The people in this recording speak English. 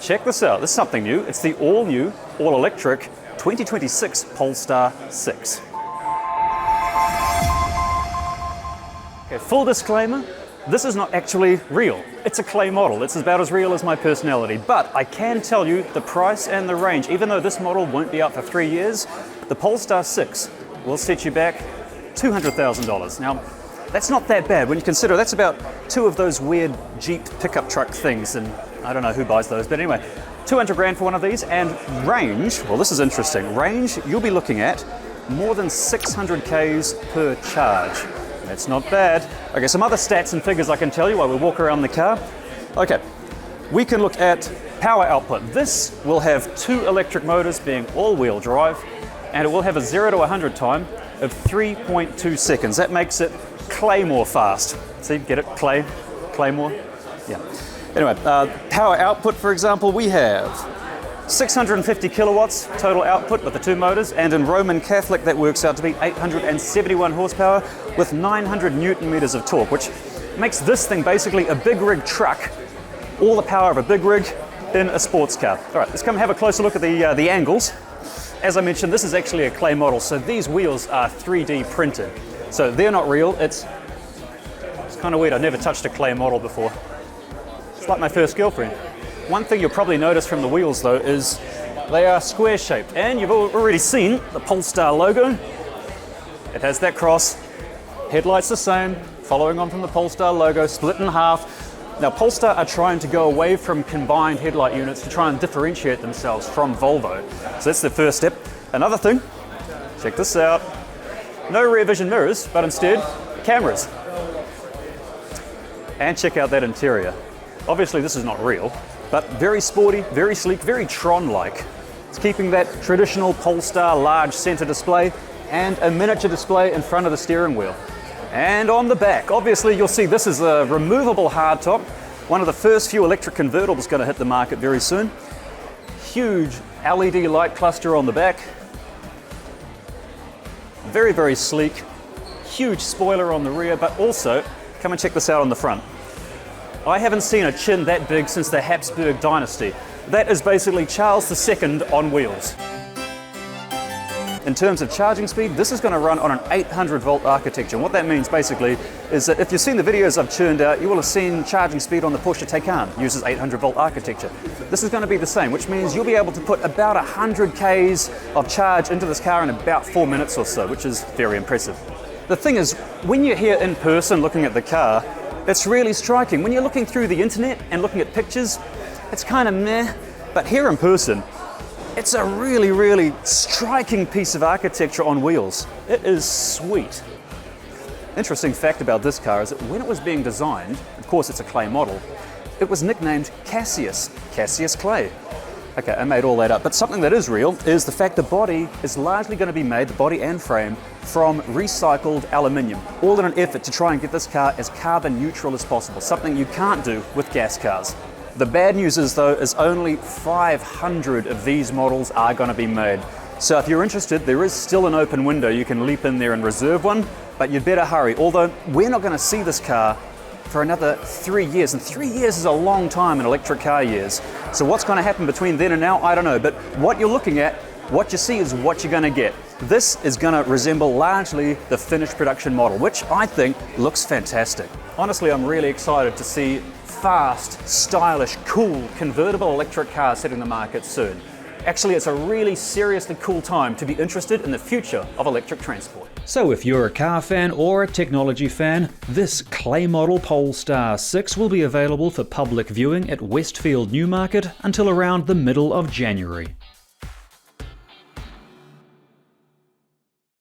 check this out. This is something new. It's the all-new, all-electric 2026 Polestar 6. Okay, full disclaimer, this is not actually real. It's a clay model. It's about as real as my personality. But I can tell you the price and the range. Even though this model won't be out for 3 years, the Polestar 6 will set you back $200,000. Now, that's not that bad when you consider that's about 2 of those weird Jeep pickup truck things, and I don't know who buys those, but anyway, 200 grand for one of these. And range, well, this is interesting. Range, you'll be looking at more than 600 Ks per charge. That's not bad. Okay, some other stats and figures I can tell you while we walk around the car. Okay, we can look at power output. This will have 2 electric motors being all-wheel drive, and it will have a 0 to 100 time of 3.2 seconds. That makes it Claymore fast. See, get it? Claymore? Yeah. Anyway, power output, for example, we have 650 kilowatts total output with the 2 motors, and in Roman Catholic that works out to be 871 horsepower with 900 newton meters of torque, which makes this thing basically a big rig truck, all the power of a big rig in a sports car. All right, let's come have a closer look at the angles. As I mentioned, this is actually a clay model, so these wheels are 3D printed. So they're not real. It's kind of weird. I've never touched a clay model before. It's like my first girlfriend. One thing you'll probably notice from the wheels though is they are square shaped, and you've already seen the Polestar logo. It has that cross. Headlights the same, following on from the Polestar logo, split in half. Now Polestar are trying to go away from combined headlight units to try and differentiate themselves from Volvo. So that's the first step. Another thing, check this out. No rear vision mirrors, but instead cameras. And check out that interior. Obviously this is not real, but very sporty, very sleek, very Tron-like. It's keeping that traditional Polestar large center display and a miniature display in front of the steering wheel. And on the back, obviously you'll see this is a removable hardtop. One of the first few electric convertibles going to hit the market very soon. Huge LED light cluster on the back. Very, very sleek. Huge spoiler on the rear, but also, come and check this out on the front. I haven't seen a chin that big since the Habsburg dynasty. That is basically Charles II on wheels. In terms of charging speed, this is going to run on an 800 volt architecture. And what that means basically is that if you've seen the videos I've churned out, you will have seen charging speed on the Porsche Taycan uses 800 volt architecture. This is going to be the same, which means you'll be able to put about 100 Ks of charge into this car in about 4 minutes or so, which is very impressive. The thing is, when you're here in person looking at the car, it's really striking. When you're looking through the internet and looking at pictures, it's kind of meh, but here in person, it's a really, really striking piece of architecture on wheels. It is sweet. Interesting fact about this car is that when it was being designed, of course it's a clay model, it was nicknamed Cassius Clay. Okay, I made all that up, but something that is real is the fact the body is largely going to be made, the body and frame, from recycled aluminium, all in an effort to try and get this car as carbon neutral as possible, something you can't do with gas cars. The bad news is though, is only 500 of these models are going to be made. So if you're interested, there is still an open window. You can leap in there and reserve one, but you'd better hurry. Although we're not going to see this car for another 3 years, and 3 years is a long time in electric car years. So what's going to happen between then and now, I don't know, but what you're looking at, what you see is what you're going to get. This is going to resemble largely the finished production model, which I think looks fantastic. Honestly, I'm really excited to see fast, stylish, cool, convertible electric cars hitting the market soon. Actually, it's a really seriously cool time to be interested in the future of electric transport. So if you're a car fan or a technology fan, this clay model Polestar 6 will be available for public viewing at Westfield Newmarket until around the middle of January.